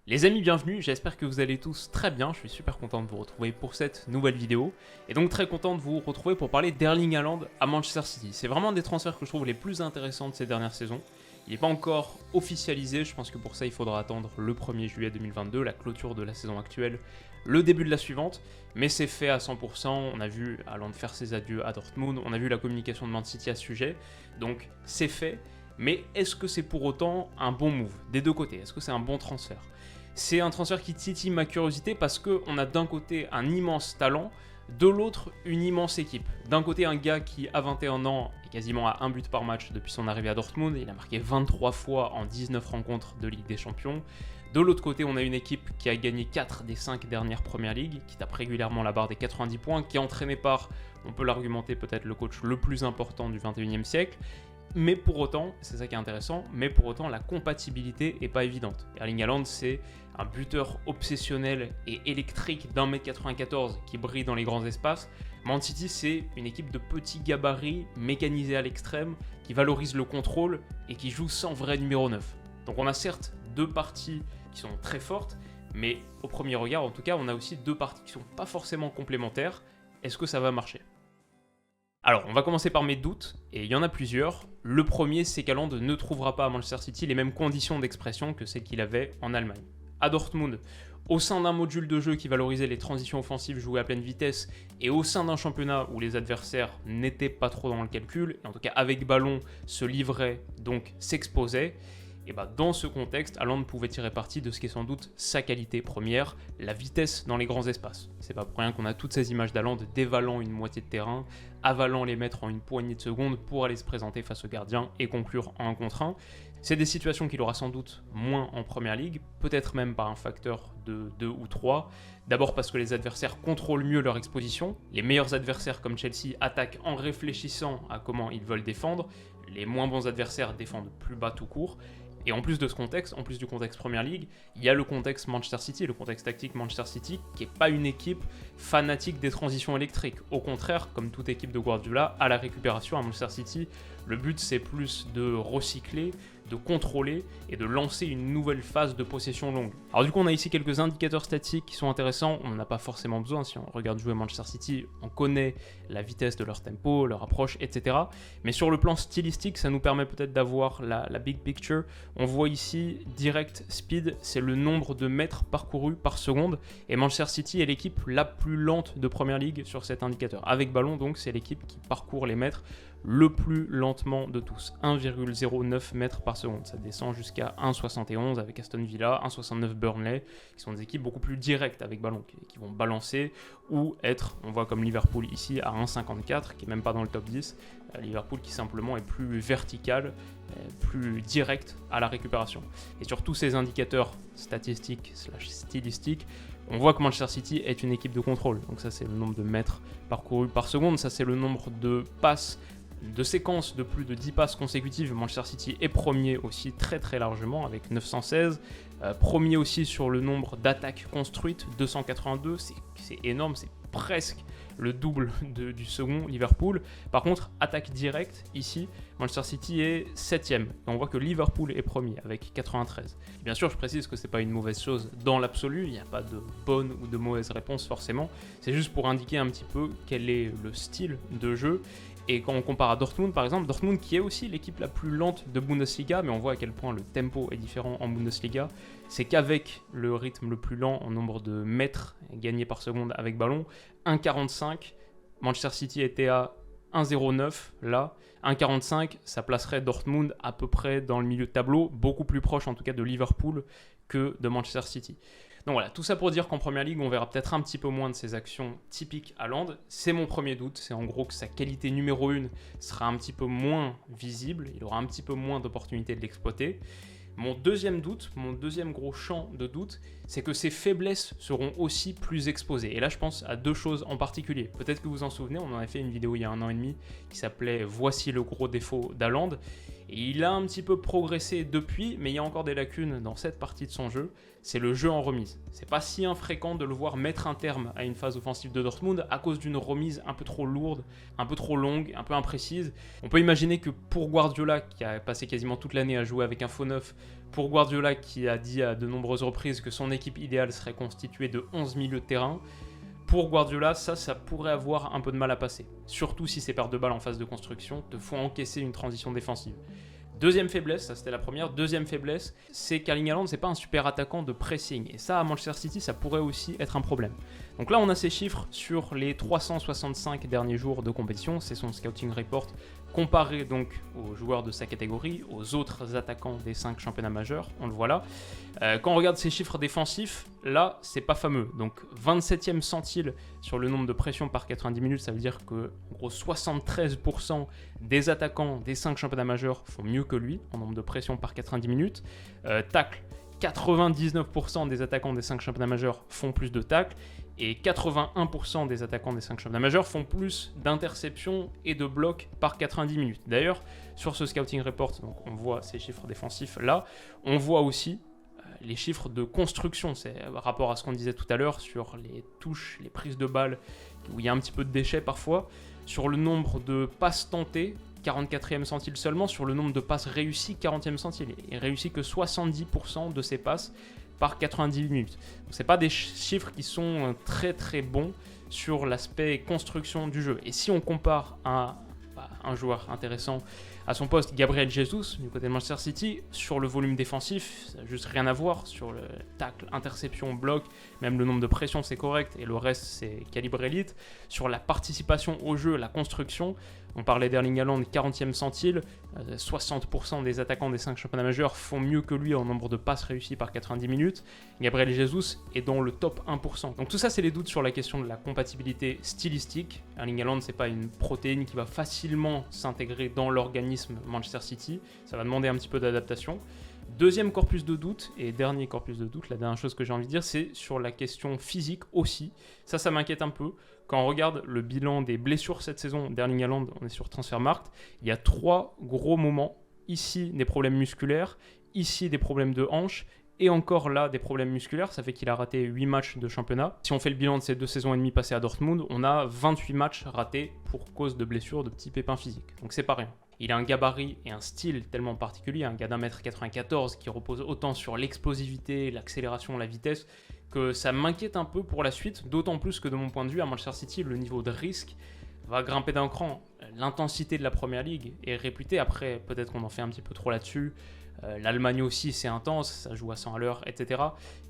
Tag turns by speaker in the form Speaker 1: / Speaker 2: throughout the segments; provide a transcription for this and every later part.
Speaker 1: Les amis, bienvenue, j'espère que vous allez tous très bien, je suis super content de vous retrouver pour cette nouvelle vidéo, et donc très content de vous retrouver pour parler d'Erling Haaland à Manchester City. C'est vraiment un des transferts que je trouve les plus intéressants de ces dernières saisons. Il n'est pas encore officialisé, je pense que pour ça il faudra attendre le 1er juillet 2022, la clôture de la saison actuelle, le début de la suivante, mais c'est fait à 100%, on a vu Haaland faire ses adieux à Dortmund, on a vu la communication de Man City à ce sujet, donc c'est fait. Mais est-ce que c'est pour autant un bon move des deux côtés? Est-ce que c'est un bon transfert? C'est un transfert qui titille ma curiosité parce qu'on a d'un côté un immense talent, de l'autre une immense équipe. D'un côté un gars qui à 21 ans est quasiment à un but par match depuis son arrivée à Dortmund, il a marqué 23 fois en 19 rencontres de Ligue des Champions. De l'autre côté, on a une équipe qui a gagné 4 des 5 dernières Premières Ligues, qui tape régulièrement la barre des 90 points, qui est entraîné par, on peut l'argumenter, peut-être le coach le plus important du 21e siècle. Mais pour autant, c'est ça qui est intéressant, mais pour autant la compatibilité n'est pas évidente. Erling Haaland, c'est un buteur obsessionnel et électrique d'1m94 qui brille dans les grands espaces. Man City, c'est une équipe de petits gabarits mécanisés à l'extrême qui valorise le contrôle et qui joue sans vrai numéro 9. Donc on a certes deux parties qui sont très fortes, mais au premier regard, en tout cas, on a aussi deux parties qui ne sont pas forcément complémentaires. Est-ce que ça va marcher ? Alors, on va commencer par mes doutes, et il y en a plusieurs. Le premier, c'est qu'Haaland ne trouvera pas à Manchester City les mêmes conditions d'expression que celles qu'il avait en Allemagne. À Dortmund, au sein d'un module de jeu qui valorisait les transitions offensives jouées à pleine vitesse, et au sein d'un championnat où les adversaires n'étaient pas trop dans le calcul, et en tout cas avec ballon, se livraient, donc s'exposaient, et dans ce contexte, Haaland pouvait tirer parti de ce qui est sans doute sa qualité première, la vitesse dans les grands espaces. C'est pas pour rien qu'on a toutes ces images d'Haaland dévalant une moitié de terrain, avalant les mètres en une poignée de secondes pour aller se présenter face au gardien et conclure en 1 contre 1. C'est des situations qu'il aura sans doute moins en Première Ligue, peut-être même par un facteur de 2 ou 3. D'abord parce que les adversaires contrôlent mieux leur exposition. Les meilleurs adversaires comme Chelsea attaquent en réfléchissant à comment ils veulent défendre. Les moins bons adversaires défendent plus bas tout court. Et en plus de ce contexte, en plus du contexte Premier League, il y a le contexte Manchester City, le contexte tactique Manchester City, qui n'est pas une équipe fanatique des transitions électriques. Au contraire, comme toute équipe de Guardiola, à la récupération à Manchester City, le but c'est plus de recycler, de contrôler et de lancer une nouvelle phase de possession longue. Alors du coup, on a ici quelques indicateurs statistiques qui sont intéressants, on n'en a pas forcément besoin, si on regarde jouer Manchester City, on connaît la vitesse de leur tempo, leur approche, etc. Mais sur le plan stylistique, ça nous permet peut-être d'avoir la big picture. On voit ici, direct speed, c'est le nombre de mètres parcourus par seconde, et Manchester City est l'équipe la plus lente de Premier League sur cet indicateur. Avec ballon, donc, c'est l'équipe qui parcourt les mètres le plus lentement de tous, 1,09 mètres par seconde. Ça descend jusqu'à 1,71 avec Aston Villa, 1,69 Burnley, qui sont des équipes beaucoup plus directes avec ballon, qui vont balancer ou être, on voit comme Liverpool ici, à 1,54, qui n'est même pas dans le top 10. Liverpool qui simplement est plus vertical, plus direct à la récupération. Et sur tous ces indicateurs statistiques / stylistiques, on voit que Manchester City est une équipe de contrôle. Donc ça c'est le nombre de mètres parcourus par seconde, ça c'est le nombre de passes, de séquences de plus de 10 passes consécutives. Manchester City est premier aussi très très largement avec 916. Premier aussi sur le nombre d'attaques construites, 282, c'est énorme, c'est presque le double du second Liverpool. Par contre, attaque directe, ici, Manchester City est 7ème. Et on voit que Liverpool est premier avec 93. Et bien sûr, je précise que ce n'est pas une mauvaise chose dans l'absolu, il n'y a pas de bonne ou de mauvaise réponse forcément. C'est juste pour indiquer un petit peu quel est le style de jeu. Et quand on compare à Dortmund par exemple, Dortmund qui est aussi l'équipe la plus lente de Bundesliga, mais on voit à quel point le tempo est différent en Bundesliga, c'est qu'avec le rythme le plus lent en nombre de mètres gagnés par seconde avec ballon, 1,45, Manchester City était à 1,09 là, 1,45 ça placerait Dortmund à peu près dans le milieu de tableau, beaucoup plus proche en tout cas de Liverpool que de Manchester City. Donc voilà, tout ça pour dire qu'en Première Ligue, on verra peut-être un petit peu moins de ses actions typiques Haaland. C'est mon premier doute, c'est en gros que sa qualité numéro 1 sera un petit peu moins visible, il aura un petit peu moins d'opportunités de l'exploiter. Mon deuxième doute, mon deuxième gros champ de doute, c'est que ses faiblesses seront aussi plus exposées. Et là, je pense à deux choses en particulier. Peut-être que vous en souvenez, on en a fait une vidéo il y a 1 an et demi qui s'appelait « Voici le gros défaut d'Haaland ». Et il a un petit peu progressé depuis, mais il y a encore des lacunes dans cette partie de son jeu. C'est le jeu en remise. C'est pas si infréquent de le voir mettre un terme à une phase offensive de Dortmund à cause d'une remise un peu trop lourde, un peu trop longue, un peu imprécise. On peut imaginer que pour Guardiola, qui a passé quasiment toute l'année à jouer avec un faux neuf, Pour Guardiola, qui a dit à de nombreuses reprises que son équipe idéale serait constituée de 11 milieux de terrain, pour Guardiola, ça pourrait avoir un peu de mal à passer. Surtout si ces pertes de balles en phase de construction te font encaisser une transition défensive. Deuxième faiblesse, ça c'était la première. Deuxième faiblesse, c'est qu'Erling Haaland, c'est pas un super attaquant de pressing. Et ça, à Manchester City, ça pourrait aussi être un problème. Donc là, on a ces chiffres sur les 365 derniers jours de compétition. C'est son scouting report comparé donc aux joueurs de sa catégorie, aux autres attaquants des 5 championnats majeurs. On le voit là. Quand on regarde ces chiffres défensifs, là, c'est pas fameux. Donc 27e centile sur le nombre de pressions par 90 minutes, ça veut dire que en gros 73% des attaquants des 5 championnats majeurs font mieux que lui en nombre de pressions par 90 minutes. Tacle, 99% des attaquants des 5 championnats majeurs font plus de tacles et 81% des attaquants des 5 championnats majeurs font plus d'interceptions et de blocs par 90 minutes. D'ailleurs, sur ce scouting report, donc on voit ces chiffres défensifs là, on voit aussi les chiffres de construction. C'est rapport à ce qu'on disait tout à l'heure sur les touches, les prises de balles, où il y a un petit peu de déchets parfois, sur le nombre de passes tentées, 44e centile seulement, sur le nombre de passes réussies, 40e centile. Il réussit que 70% de ses passes par 90 minutes. Ce n'est pas des chiffres qui sont très très bons sur l'aspect construction du jeu. Et si on compare un joueur intéressant à son poste, Gabriel Jesus, du côté de Manchester City, sur le volume défensif, ça n'a juste rien à voir. Sur le tacle, interception, bloc, même le nombre de pressions, c'est correct, et le reste, c'est calibre élite. Sur la participation au jeu, la construction, on parlait d'Erling Haaland, 40e centile, 60% des attaquants des 5 championnats majeurs font mieux que lui en nombre de passes réussies par 90 minutes. Gabriel Jesus est dans le top 1%. Donc tout ça, c'est les doutes sur la question de la compatibilité stylistique. Erling Haaland, c'est pas une protéine qui va facilement s'intégrer dans l'organisme Manchester City. Ça va demander un petit peu d'adaptation. Deuxième corpus de doute, et dernier corpus de doute, la dernière chose que j'ai envie de dire, c'est sur la question physique aussi. Ça m'inquiète un peu. Quand on regarde le bilan des blessures cette saison d'Erling Haaland, on est sur Transfermarkt, il y a 3 gros moments. Ici, des problèmes musculaires, ici, des problèmes de hanche, et encore là, des problèmes musculaires. Ça fait qu'il a raté 8 matchs de championnat. Si on fait le bilan de ces 2 saisons et demie passées à Dortmund, on a 28 matchs ratés pour cause de blessures, de petits pépins physiques. Donc c'est pas rien. Il a un gabarit et un style tellement particulier, un gars d'1m94 qui repose autant sur l'explosivité, l'accélération, la vitesse, que ça m'inquiète un peu pour la suite, d'autant plus que de mon point de vue, à Manchester City, le niveau de risque va grimper d'un cran. L'intensité de la Première Ligue est réputée, après peut-être qu'on en fait un petit peu trop là-dessus, l'Allemagne aussi c'est intense, ça joue à 100 à l'heure, etc.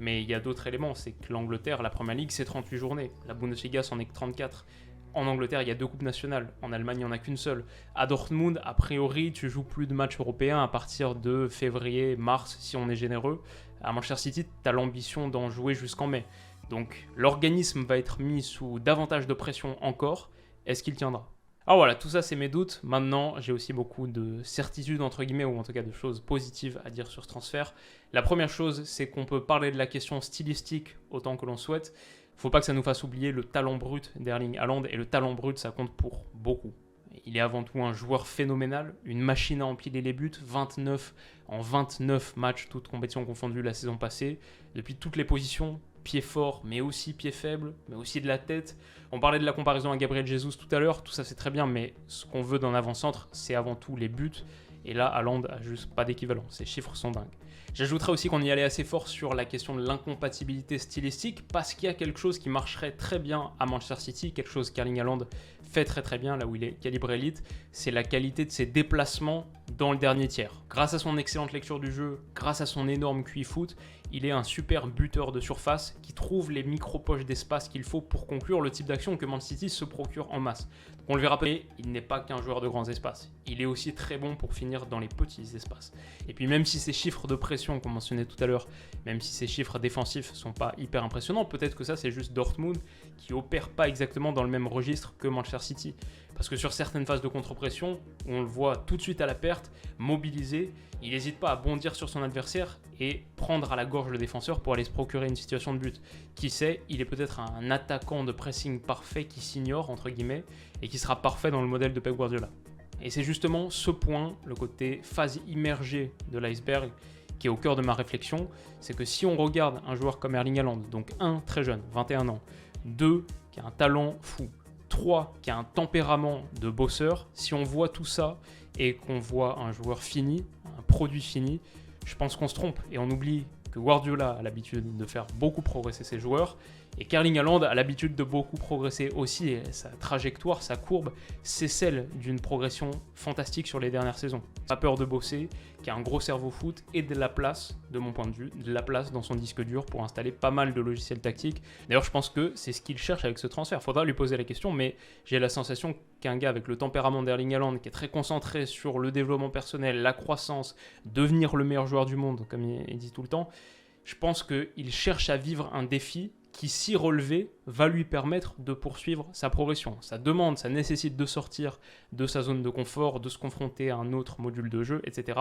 Speaker 1: Mais il y a d'autres éléments, c'est que l'Angleterre, la Première Ligue, c'est 38 journées, la Bundesliga c'en est que 34. En Angleterre, il y a 2 coupes nationales. En Allemagne, il n'y en a qu'une seule. À Dortmund, a priori, tu joues plus de matchs européens à partir de février, mars, si on est généreux. À Manchester City, tu as l'ambition d'en jouer jusqu'en mai. Donc, l'organisme va être mis sous davantage de pression encore. Est-ce qu'il tiendra ? Alors voilà, tout ça, c'est mes doutes. Maintenant, j'ai aussi beaucoup de certitudes, entre guillemets, ou en tout cas de choses positives à dire sur ce transfert. La première chose, c'est qu'on peut parler de la question stylistique autant que l'on souhaite. Faut pas que ça nous fasse oublier le talent brut d'Erling Haaland, et le talent brut, ça compte pour beaucoup. Il est avant tout un joueur phénoménal, une machine à empiler les buts, 29 en 29 matchs, toutes compétitions confondues la saison passée, depuis toutes les positions, pied fort, mais aussi pied faible, mais aussi de la tête. On parlait de la comparaison à Gabriel Jesus tout à l'heure, tout ça c'est très bien, mais ce qu'on veut d'un avant-centre, c'est avant tout les buts, et là, Haaland a juste pas d'équivalent, ces chiffres sont dingues. J'ajouterais aussi qu'on y allait assez fort sur la question de l'incompatibilité stylistique, parce qu'il y a quelque chose qui marcherait très bien à Manchester City, quelque chose qu'Erling Haaland fait très très bien, là où il est calibre élite, c'est la qualité de ses déplacements dans le dernier tiers. Grâce à son excellente lecture du jeu, grâce à son énorme QI foot, il est un super buteur de surface qui trouve les micro-poches d'espace qu'il faut pour conclure le type d'action que Manchester City se procure en masse. Donc on le verra pas, il n'est pas qu'un joueur de grands espaces. Il est aussi très bon pour finir dans les petits espaces. Et puis même si ces chiffres de pression qu'on mentionnait tout à l'heure, même si ces chiffres défensifs sont pas hyper impressionnants, peut-être que ça c'est juste Dortmund qui opère pas exactement dans le même registre que Manchester City. Parce que sur certaines phases de contre-pression, on le voit tout de suite à la perte, mobilisé, il n'hésite pas à bondir sur son adversaire et prendre à la gorge le défenseur pour aller se procurer une situation de but. Qui sait, il est peut-être un attaquant de pressing parfait qui s'ignore, entre guillemets, et qui sera parfait dans le modèle de Pep Guardiola. Et c'est justement ce point, le côté phase immergée de l'iceberg, qui est au cœur de ma réflexion, c'est que si on regarde un joueur comme Erling Haaland, donc 1, très jeune, 21 ans, 2, qui a un talent fou, 3, qui a un tempérament de bosseur, si on voit tout ça et qu'on voit un joueur fini, un produit fini, je pense qu'on se trompe et on oublie que Guardiola a l'habitude de faire beaucoup progresser ses joueurs et qu'Erling Haaland a l'habitude de beaucoup progresser aussi, et sa trajectoire, sa courbe, c'est celle d'une progression fantastique sur les dernières saisons. Pas peur de bosser, qui a un gros cerveau foot et de la place, de mon point de vue, de la place dans son disque dur pour installer pas mal de logiciels tactiques. D'ailleurs, je pense que c'est ce qu'il cherche avec ce transfert. Faudra lui poser la question, mais j'ai la sensation qu'un gars avec le tempérament d'Erling Haaland, qui est très concentré sur le développement personnel, la croissance, devenir le meilleur joueur du monde, comme il dit tout le temps, je pense qu'il cherche à vivre un défi qui, si relevé, va lui permettre de poursuivre sa progression. Ça demande, ça nécessite de sortir de sa zone de confort, de se confronter à un autre module de jeu, etc.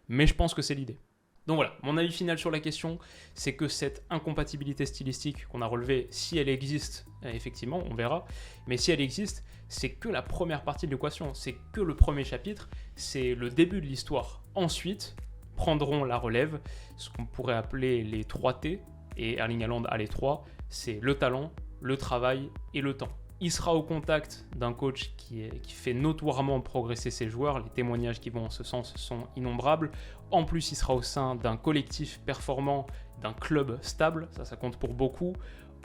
Speaker 1: Mais je pense que c'est l'idée. Donc voilà, mon avis final sur la question, c'est que cette incompatibilité stylistique qu'on a relevée, si elle existe, effectivement, on verra, mais si elle existe, c'est que la première partie de l'équation, c'est que le premier chapitre, c'est le début de l'histoire. Ensuite, prendront la relève, ce qu'on pourrait appeler les 3 T, et Erling Haaland a les 3, c'est le talent, le travail et le temps. Il sera au contact d'un coach qui fait notoirement progresser ses joueurs, les témoignages qui vont en ce sens sont innombrables. En plus, il sera au sein d'un collectif performant, d'un club stable, ça compte pour beaucoup.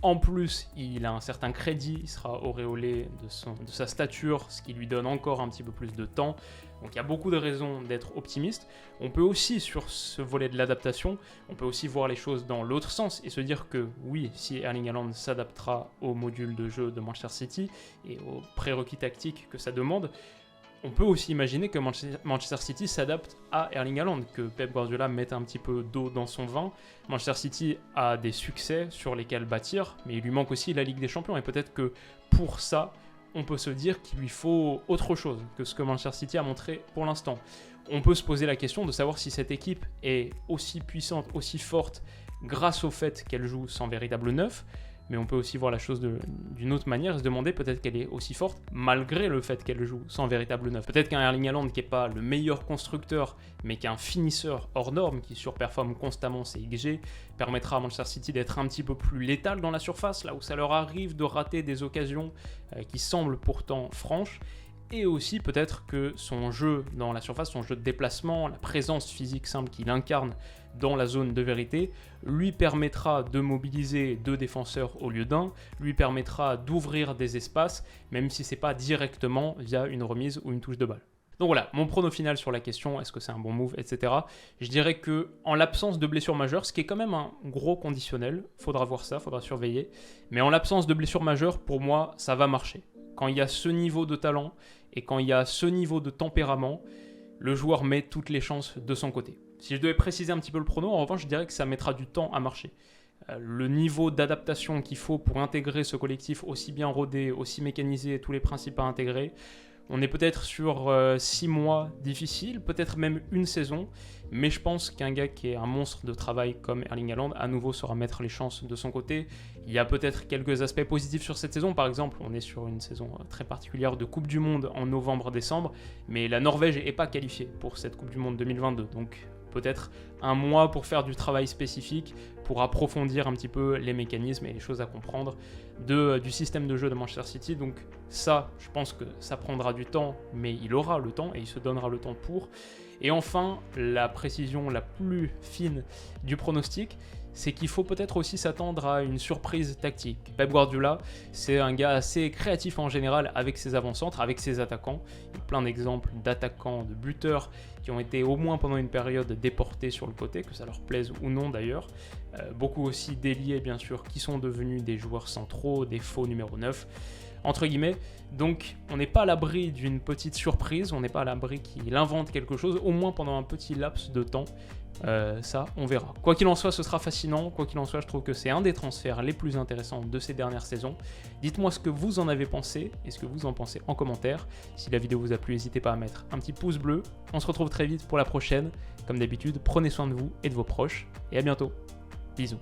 Speaker 1: En plus, il a un certain crédit, il sera auréolé de sa stature, ce qui lui donne encore un petit peu plus de temps. Donc il y a beaucoup de raisons d'être optimiste. On peut aussi, sur ce volet de l'adaptation, on peut aussi voir les choses dans l'autre sens et se dire que oui, si Erling Haaland s'adaptera au module de jeu de Manchester City et aux prérequis tactiques que ça demande, on peut aussi imaginer que Manchester City s'adapte à Erling Haaland, que Pep Guardiola mette un petit peu d'eau dans son vin. Manchester City a des succès sur lesquels bâtir, mais il lui manque aussi la Ligue des Champions. Et peut-être que pour ça, on peut se dire qu'il lui faut autre chose que ce que Manchester City a montré pour l'instant. On peut se poser la question de savoir si cette équipe est aussi puissante, aussi forte, grâce au fait qu'elle joue sans véritable neuf. Mais on peut aussi voir la chose d'une autre manière et se demander peut-être qu'elle est aussi forte malgré le fait qu'elle joue sans véritable neuf. Peut-être qu'un Erling Haaland qui n'est pas le meilleur constructeur, mais qui est un finisseur hors norme, qui surperforme constamment ses XG, permettra à Manchester City d'être un petit peu plus létal dans la surface, là où ça leur arrive de rater des occasions qui semblent pourtant franches. Et aussi peut-être que son jeu dans la surface, son jeu de déplacement, la présence physique simple qu'il incarne dans la zone de vérité, lui permettra de mobiliser 2 défenseurs au lieu d'un, lui permettra d'ouvrir des espaces, même si ce n'est pas directement via une remise ou une touche de balle. Donc voilà, mon prono final sur la question, est-ce que c'est un bon move, etc. Je dirais que en l'absence de blessure majeure, ce qui est quand même un gros conditionnel, faudra voir ça, faudra surveiller, mais en l'absence de blessure majeure, pour moi, ça va marcher. Quand il y a ce niveau de talent et quand il y a ce niveau de tempérament, le joueur met toutes les chances de son côté. Si je devais préciser un petit peu le prono, en revanche, je dirais que ça mettra du temps à marcher. Le niveau d'adaptation qu'il faut pour intégrer ce collectif aussi bien rodé, aussi mécanisé, tous les principes à intégrer, on est peut-être sur 6 mois difficiles, peut-être même une saison, mais je pense qu'un gars qui est un monstre de travail comme Erling Haaland, à nouveau saura mettre les chances de son côté. Il y a peut-être quelques aspects positifs sur cette saison, par exemple, on est sur une saison très particulière de Coupe du Monde en novembre-décembre, mais la Norvège n'est pas qualifiée pour cette Coupe du Monde 2022, donc peut-être un mois pour faire du travail spécifique, pour approfondir un petit peu les mécanismes et les choses à comprendre du système de jeu de Manchester City. Donc ça, je pense que ça prendra du temps, mais il aura le temps et il se donnera le temps pour. Et enfin, la précision la plus fine du pronostic, c'est qu'il faut peut-être aussi s'attendre à une surprise tactique. Pep Guardiola, c'est un gars assez créatif en général avec ses avant-centres, avec ses attaquants. Il y a plein d'exemples d'attaquants, de buteurs qui ont été au moins pendant une période déportés sur le côté, que ça leur plaise ou non d'ailleurs. Beaucoup aussi d'ailiers bien sûr qui sont devenus des joueurs centraux, des faux numéro 9. Entre guillemets, donc on n'est pas à l'abri d'une petite surprise, on n'est pas à l'abri qu'il invente quelque chose, au moins pendant un petit laps de temps. Ça, on verra. Quoi qu'il en soit, ce sera fascinant. Quoi qu'il en soit, je trouve que c'est un des transferts les plus intéressants de ces dernières saisons. Dites-moi ce que vous en avez pensé et ce que vous en pensez en commentaire. Si la vidéo vous a plu, n'hésitez pas à mettre un petit pouce bleu. On se retrouve très vite pour la prochaine. Comme d'habitude, prenez soin de vous et de vos proches. Et à bientôt. Bisous.